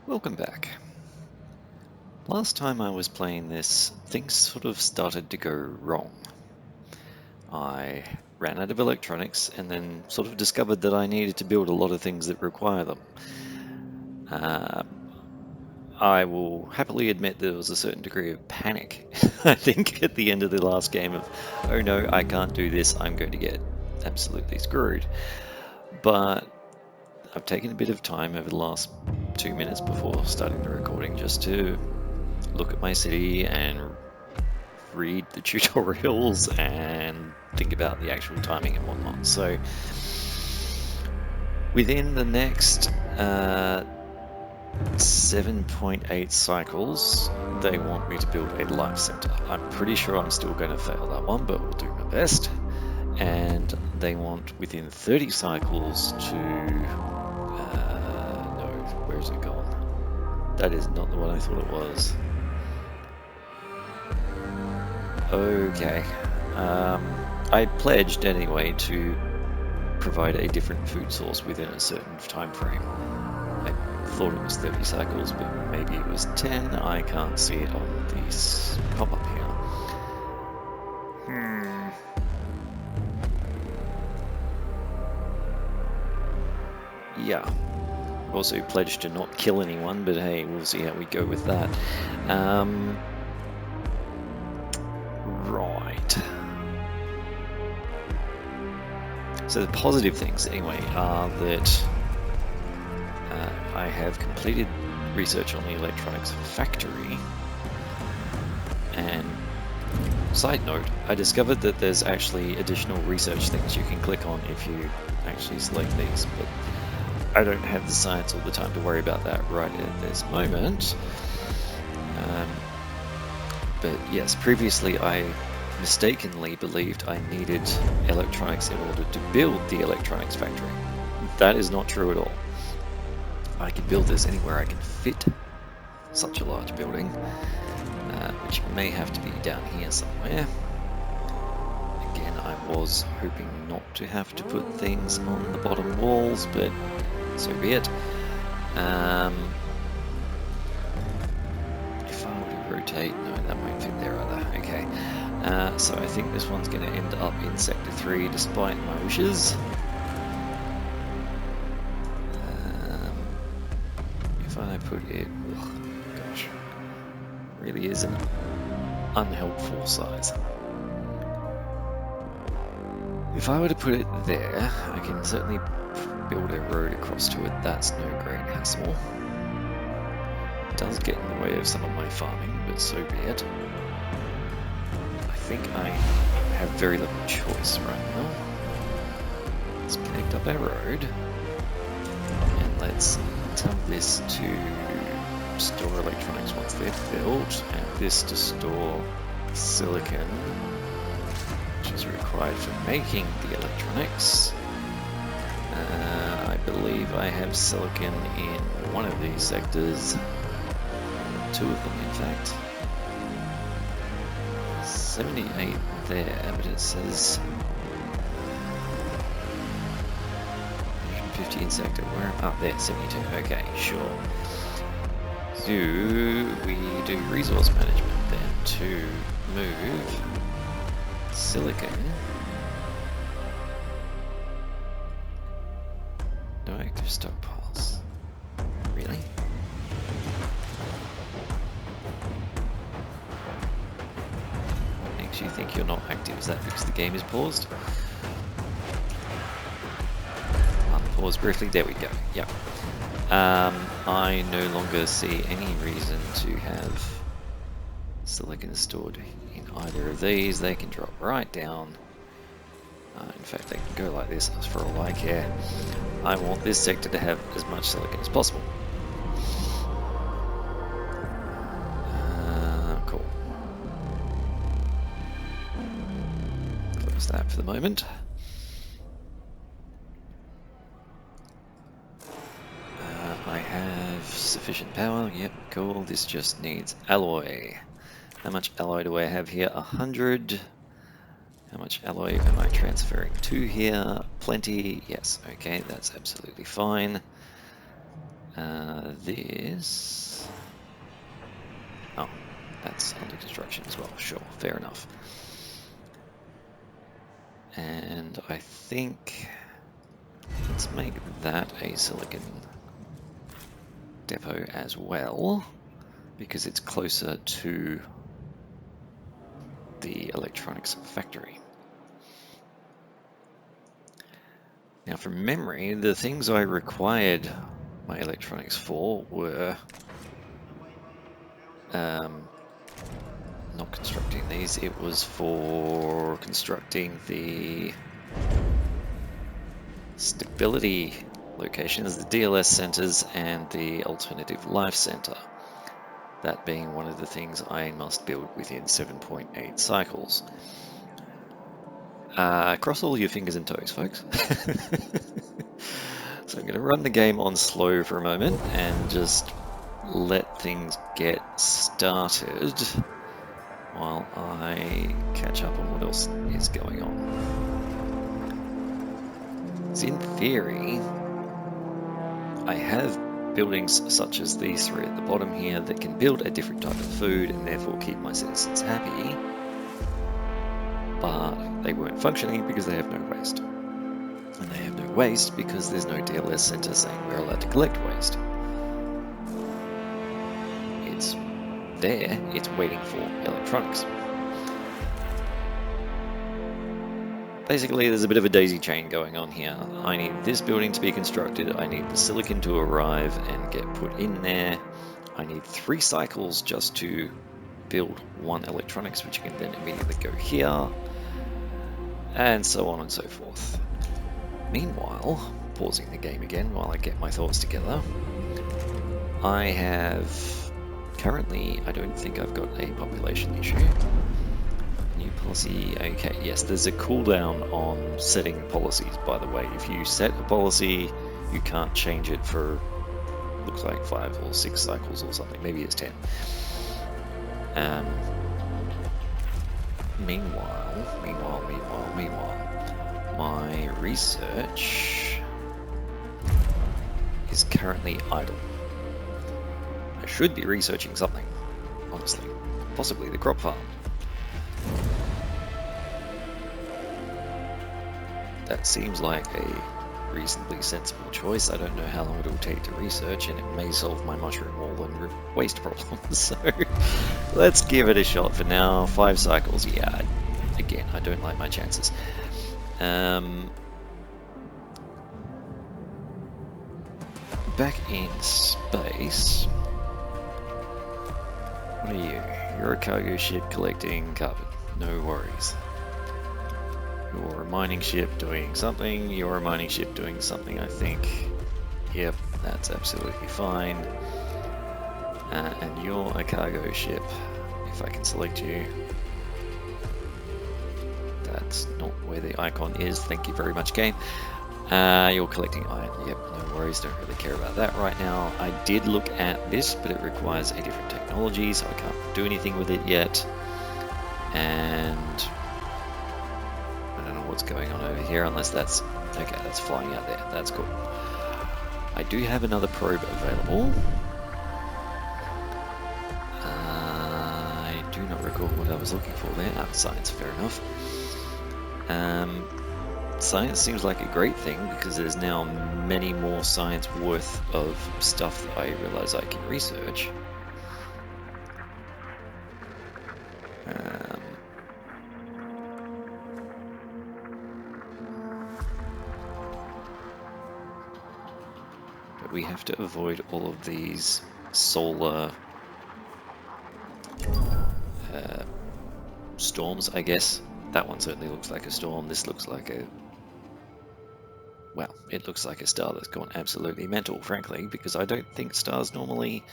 Welcome back. Last time I was playing this, things sort of started to go wrong. I ran out of electronics and then sort of discovered that I needed to build a lot of things that require them. I will happily admit there was a certain degree of panic, I think, at the end of the last game of, oh no, I can't do this, I'm going to get absolutely screwed. But I've taken a bit of time over the last 2 minutes before starting the recording just to look at my city and read the tutorials and think about the actual timing and whatnot. So within the next 7.8 cycles, they want me to build a life center. I'm pretty sure I'm still going to fail that one, but we'll do my best. And they want within 30 cycles to no, where's it gone? That is not the one I thought it was. Okay. I pledged anyway to provide a different food source within a certain time frame. I thought it was 30 cycles, but maybe it was 10. I can't see it on this pop-up here. Yeah. Also pledged to not kill anyone, but hey, we'll see how we go with that. Right. So the positive things, anyway, are that I have completed research on the electronics factory, and side note, I discovered that there's actually additional research things you can click on if you actually select these, but I don't have the science or the time to worry about that right at this moment. But yes, previously I mistakenly believed I needed electronics in order to build the electronics factory. That is not true at all. I can build this anywhere I can fit such a large building, which may have to be down here somewhere. Again, I was hoping not to have to put things on the bottom walls, but so be it. If I were to rotate, no, that won't fit there either. Okay, so I think this one's going to end up in Sector 3 despite my wishes. If I put it, gosh, really is an unhelpful size. If I were to put it there, I can certainly build a road across to it. That's no great hassle. It does get in the way of some of my farming, but so be it. I think I have very little choice right now. Let's connect up our road, and let's tell this to store electronics once they're built, and this to store silicon, which is required for making the electronics. I believe I have silicon in one of these sectors, 2 of them in fact. 78 there, but it says 115 sector, where? Oh, there, 72, okay, sure. Do we do resource management then to move silicon? No active stockpiles. Really? What makes you think you're not active? Is that because the game is paused? Unpause briefly. There we go. Yep. I no longer see any reason to have silicon stored in either of these. They can drop right down. In fact, they can go like this for all I care. I want this sector to have as much silicon as possible. Cool. Close that for the moment. I have sufficient power. Yep, cool. This just needs alloy. How much alloy do I have here? 100. How much alloy am I transferring to here? Plenty. Yes, okay, that's absolutely fine. This... Oh, that's under construction as well. Sure, fair enough. And I think... Let's make that a silicon depot as well, because it's closer to the electronics factory. Now from memory, the things I required my electronics for were not constructing these, it was for constructing the stability locations, the DLS centers and the alternative life center. That being one of the things I must build within 7.8 cycles. Cross all your fingers and toes, folks. So I'm going to run the game on slow for a moment and just let things get started while I catch up on what else is going on. So in theory, I have buildings such as these three at the bottom here that can build a different type of food and therefore keep my citizens happy, but they weren't functioning because they have no waste. And they have no waste because there's no DLS center saying we're allowed to collect waste. It's there, it's waiting for electronics. Basically, there's a bit of a daisy chain going on here. I need this building to be constructed, I need the silicon to arrive and get put in there. I need 3 cycles just to build 1 electronics, which can then immediately go here, and so on and so forth. Meanwhile, pausing the game again while I get my thoughts together, I have currently, I don't think I've got a population issue. New policy, okay, yes, there's a cooldown on setting policies, by the way. If you set a policy, you can't change it for, looks like 5 or 6 cycles or something, maybe it's 10. Meanwhile, my research is currently idle. I should be researching something, honestly. Possibly the crop farm. That seems like a reasonably sensible choice. I don't know how long it'll take to research, and it may solve my mushroom wall and waste problems, so let's give it a shot for now. 5 cycles, yeah, again, I don't like my chances. Back in space, what are you? You're a cargo ship collecting carbon, no worries. You're a mining ship doing something, you're a mining ship doing something, I think. Yep, that's absolutely fine. And you're a cargo ship, if I can select you. That's not where the icon is, thank you very much, game. You're collecting iron, yep, no worries, don't really care about that right now. I did look at this, but it requires a different technology, so I can't do anything with it yet. And I don't know what's going on over here, unless that's, okay, that's flying out there, that's cool. I do have another probe available. I do not recall what I was looking for there. Science, fair enough. Science seems like a great thing because there's now many more science worth of stuff that I realize I can research. But we have to avoid all of these solar storms, I guess. That one certainly looks like a storm. This looks like a... well, it looks like a star that's gone absolutely mental, frankly, because I don't think stars normally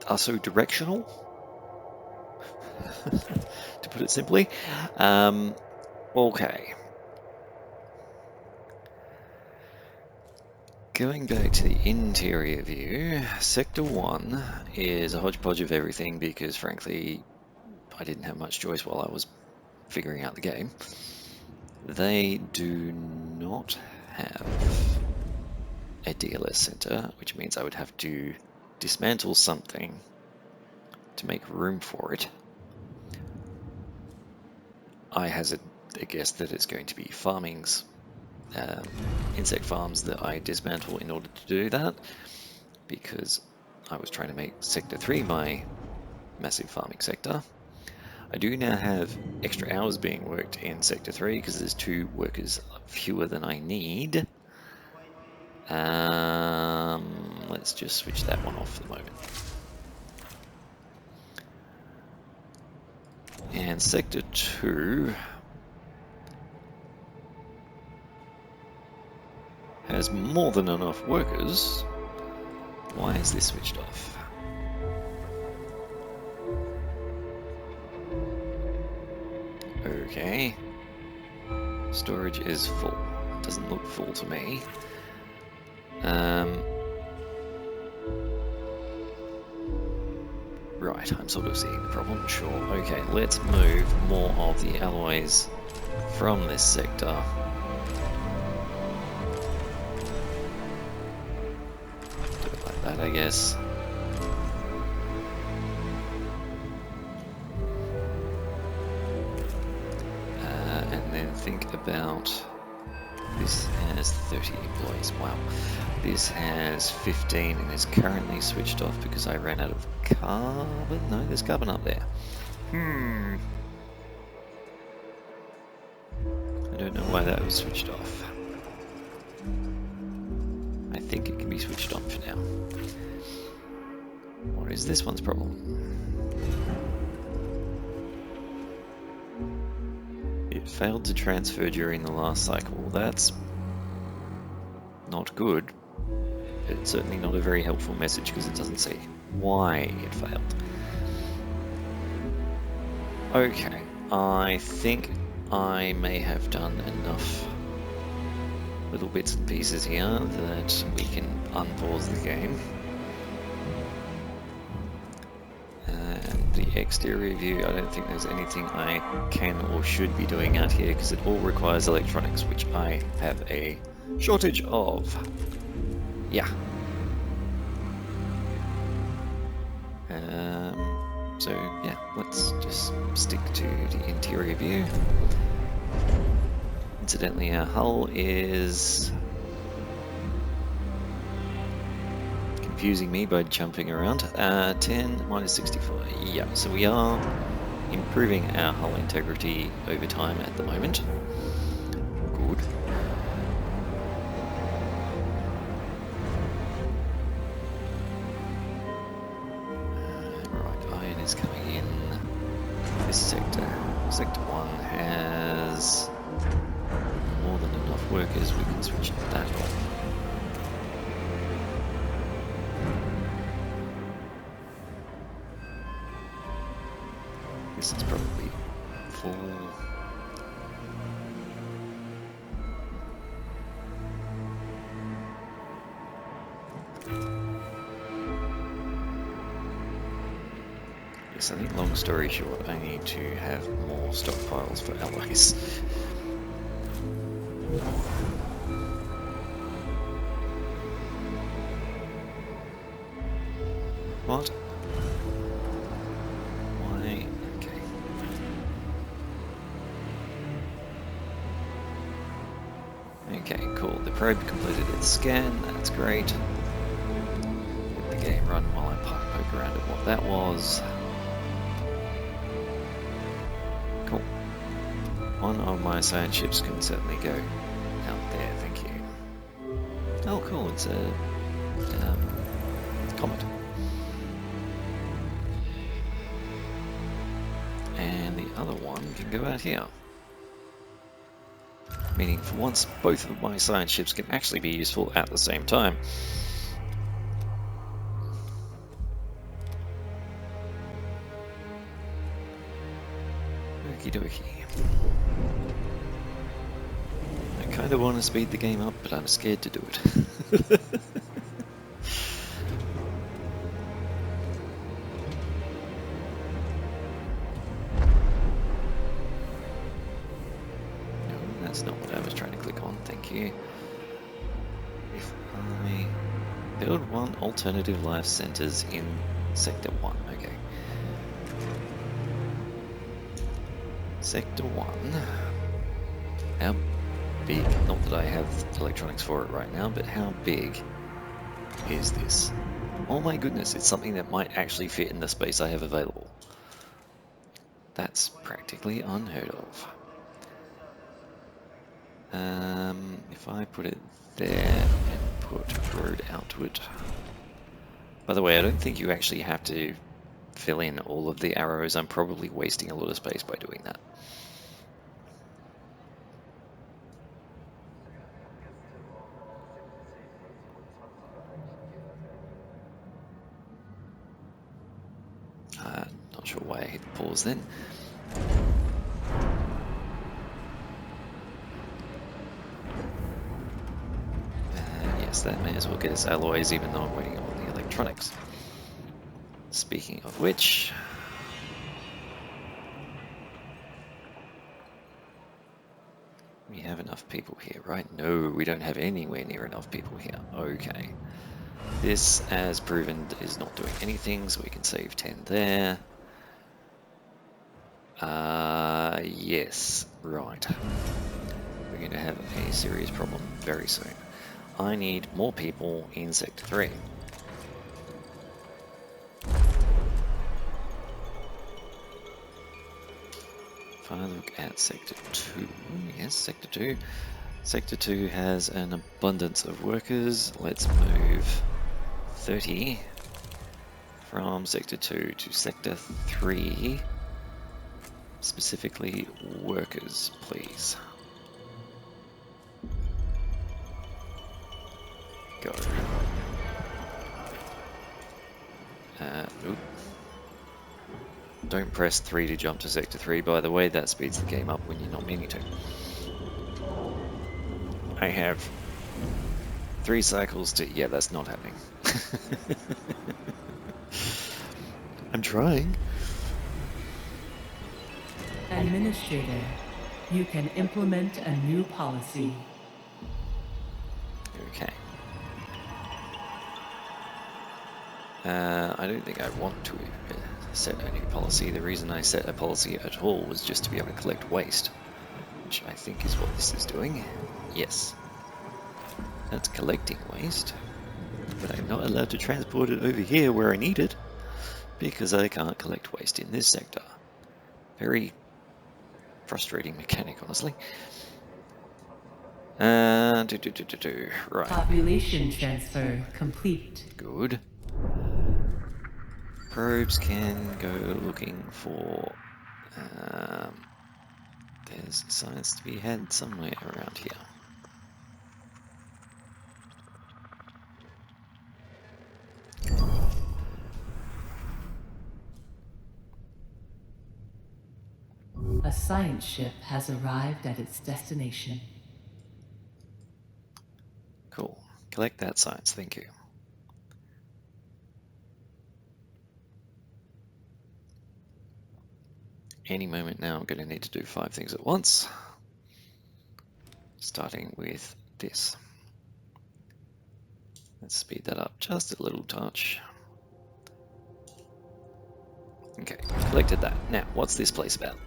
are so directional, to put it simply. Okay. Going back to the interior view, Sector 1 is a hodgepodge of everything because, frankly, I didn't have much choice while I was figuring out the game. They do not have a DLS center, which means I would have to dismantle something to make room for it. I hazard a guess that it's going to be farmings, insect farms that I dismantle in order to do that, because I was trying to make Sector 3 my massive farming sector. I do now have extra hours being worked in Sector 3 because there's 2 workers fewer than I need. Let's just switch that one off for the moment. And Sector 2 has more than enough workers. Why is this switched off? Okay. Storage is full. Doesn't look full to me. Right, I'm sort of seeing the problem, sure. Okay, let's move more of the alloys from this sector. Do it like that, I guess. And then think about... This has 30 employees, wow. This has 15 and is currently switched off because I ran out of carbon. No, there's carbon up there. I don't know why that was switched off. I think it can be switched on for now. What is this one's problem? It failed to transfer during the last cycle. That's not good. It's certainly not a very helpful message because it doesn't say why it failed. Okay, I think I may have done enough little bits and pieces here that we can unpause the game. The exterior view, I don't think there's anything I can or should be doing out here because it all requires electronics, which I have a shortage of. Yeah. So yeah, let's just stick to the interior view. Incidentally, our hull is confusing me by jumping around. 10 minus 65. Yeah, so we are improving our hull integrity over time at the moment. Good. Right, iron is coming in this sector. Sector 1 has more than enough workers. We can switch that off. This is probably full. Yes, I think long story short, I need to have more stockpiles for alloys. What? Why? Okay. Okay, cool. The probe completed its scan. That's great. Let the game run while I poke around at what that was. Cool. One of my science ships can certainly go out there, thank you. Oh, cool. It's a comet. And the other one can go out here. Meaning for once both of my science ships can actually be useful at the same time. Okie dokie. I kind of want to speed the game up, but I'm scared to do it. That's not what I was trying to click on, thank you. If I Build 1 alternative life centers in Sector 1. Okay. Sector 1. How big? Not that I have electronics for it right now, but how big is this? Oh my goodness, it's something that might actually fit in the space I have available. That's practically unheard of. If I put it there and put road out to it. By the way, I don't think you actually have to fill in all of the arrows. I'm probably wasting a lot of space by doing that. Not sure why I hit pause then. Yes, that may as well get us alloys, even though I'm waiting on the electronics. Speaking of which, we have enough people here, right? No, we don't have anywhere near enough people here. Okay. This, as proven, is not doing anything, so we can save 10 there. Yes, right. We're going to have a serious problem very soon. I need more people in Sector 3. If I look at Sector 2, yes, Sector 2. Sector 2 has an abundance of workers. Let's move 30 from Sector 2 to Sector 3. Specifically, workers, please. Go. Oop. Don't press 3 to jump to Sector 3, by the way, that speeds the game up when you're not meaning to. I have 3 cycles to... yeah, that's not happening. I'm trying. Administrator, you can implement a new policy. Okay. I don't think I want to set a new policy. The reason I set a policy at all was just to be able to collect waste, which I think is what this is doing. Yes. That's collecting waste, but I'm not allowed to transport it over here where I need it, because I can't collect waste in this sector. Very frustrating mechanic, honestly. Right. Population transfer complete. Good. Probes can go looking for... there's science to be had somewhere around here. A science ship has arrived at its destination. Cool. Collect that science, thank you. Any moment now I'm going to need to do 5 things at once. Starting with this. Let's speed that up just a little touch. Okay, collected that. Now, what's this place about?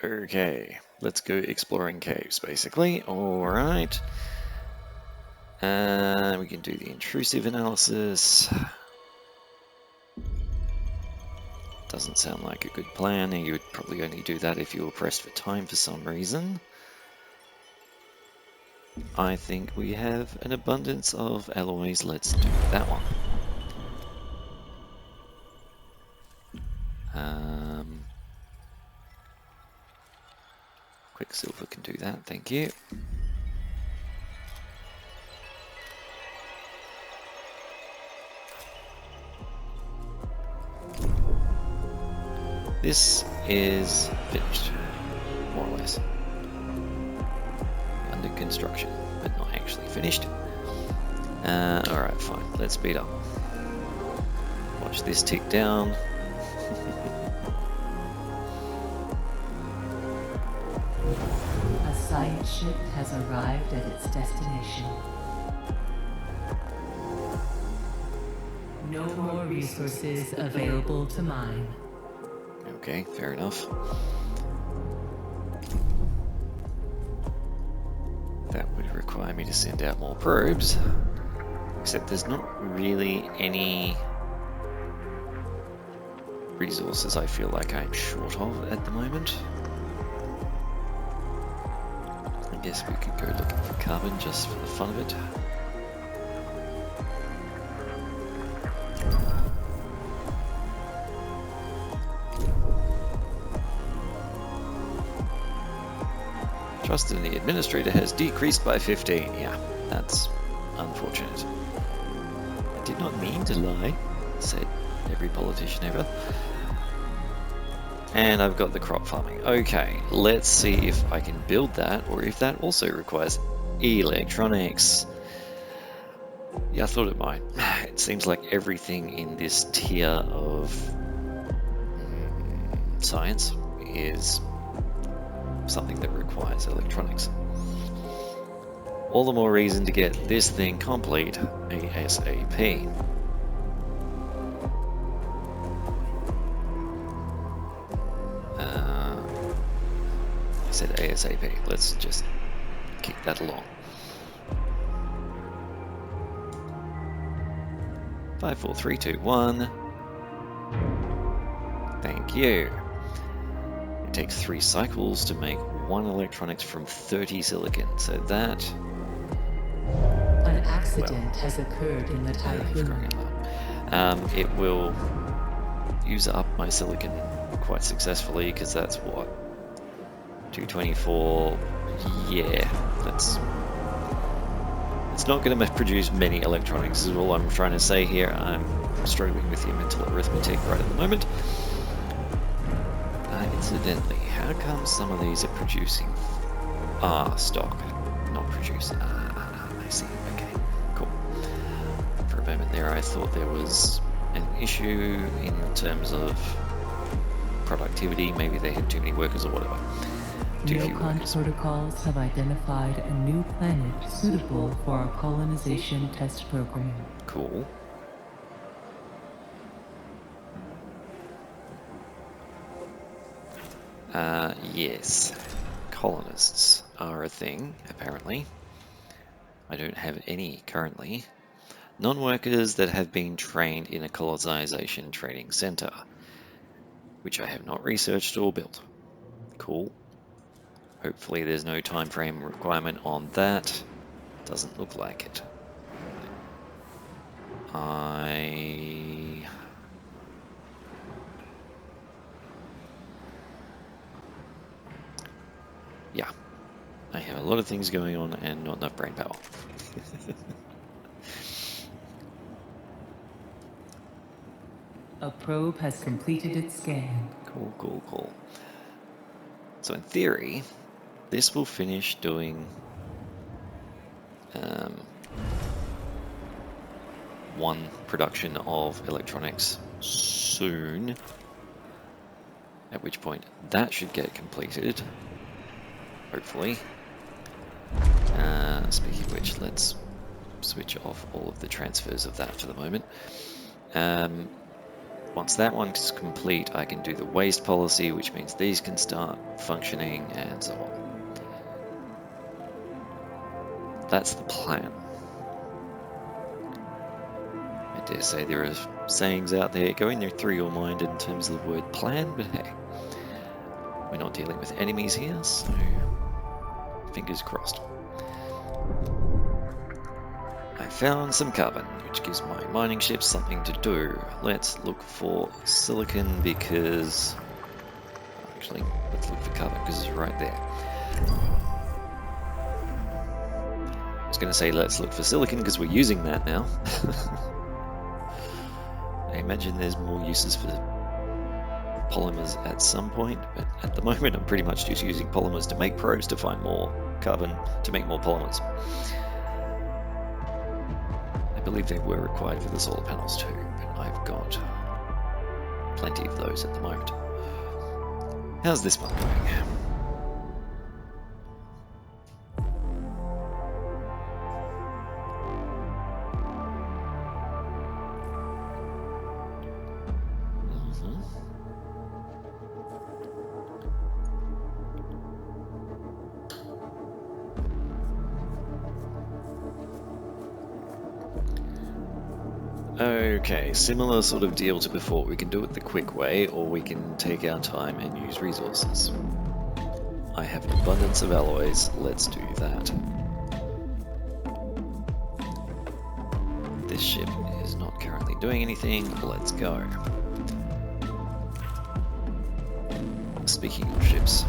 Okay, let's go exploring caves, basically. Alright. We can do the intrusive analysis. Doesn't sound like a good plan, and you would probably only do that if you were pressed for time for some reason. I think we have an abundance of alloys. Let's do that one. Quicksilver can do that, thank you. This is finished, more or less. construction, but not actually finished. Alright, fine, let's speed up. Watch this tick down. A science ship has arrived at its destination. No more resources available to mine. Okay, fair enough. That would require me to send out more probes, except there's not really any resources I feel like I'm short of at the moment. I guess we could go looking for carbon just for the fun of it. Trust in the administrator has decreased by 15. Yeah, that's unfortunate. I did not mean to lie, said every politician ever. And I've got the crop farming. Okay, let's see if I can build that, or if that also requires electronics. Yeah, I thought it might. It seems like everything in this tier of science is something that requires electronics. All the more reason to get this thing complete ASAP. I said ASAP, let's just kick that along. 5, 4, 3, 2, 1. Thank you. It takes 3 cycles to make 1 electronics from 30 silicon, so that... An accident has occurred in the typhoon. It will use up my silicon quite successfully, because that's what? 224, yeah, that's... It's not going to produce many electronics, is all I'm trying to say here. I'm struggling with the mental arithmetic right at the moment. Incidentally, how come some of these are producing stock, not produce? I see, okay, cool. For a moment there I thought there was an issue in terms of productivity, maybe they had too many workers or whatever. Neocon protocols have identified a new planet suitable for our colonization test program. Cool. Yes. Colonists are a thing, apparently. I don't have any currently. Non-workers that have been trained in a colonization training center, which I have not researched or built. Cool. Hopefully there's no time frame requirement on that. Doesn't look like it. Yeah. I have a lot of things going on and not enough brain power. A probe has completed its scan. Cool, cool, cool. So in theory, this will finish doing one production of electronics soon, at which point that should get completed, hopefully. Speaking of which, let's switch off all of the transfers of that for the moment. Once that one's complete, I can do the waste policy, which means these can start functioning and so on. That's the plan. I dare say there are sayings out there going through your mind in terms of the word plan, but hey, we're not dealing with enemies here, so fingers crossed. I found some carbon, which gives my mining ships something to do. Let's look for silicon because... Actually, let's look for carbon because it's right there. I was going to say let's look for silicon because we're using that now. I imagine there's more uses for polymers at some point, but at the moment I'm pretty much just using polymers to make probes to find more carbon to make more polymers. I believe they were required for the solar panels too, but I've got plenty of those at the moment. How's this one going? Okay, similar sort of deal to before. We can do it the quick way, or we can take our time and use resources. I have an abundance of alloys, let's do that. This ship is not currently doing anything, let's go. Speaking of ships.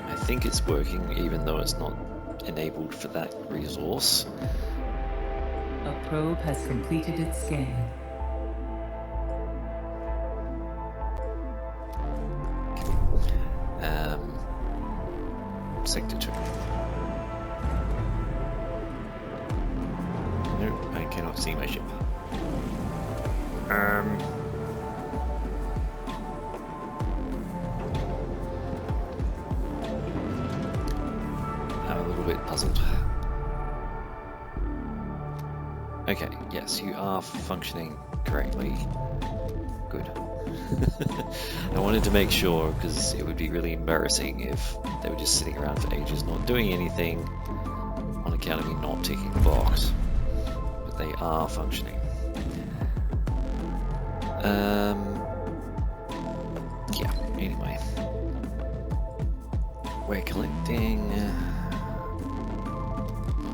I think it's working even though it's not enabled for that resource. A probe has completed its scan. Sector 2. Nope, I cannot see my ship. I'm a little bit puzzled. Okay, yes, you are functioning correctly. Good. I wanted to make sure, because it would be really embarrassing if they were just sitting around for ages not doing anything on account of me not ticking the box. But they are functioning. Yeah, anyway. We're collecting...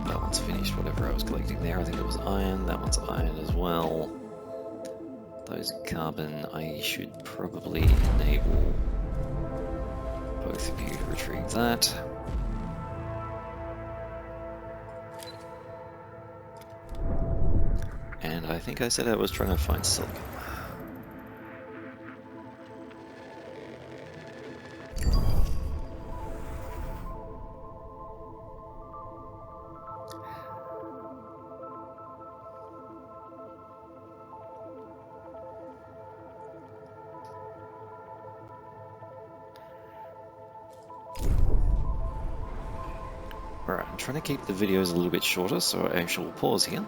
that one's finished, whatever I was collecting there. I think it was iron. That one's iron as well. Those are carbon. I should probably enable both of you to retrieve that. And I think I said I was trying to find silicon. Alright, I'm trying to keep the videos a little bit shorter, so I actually will pause here.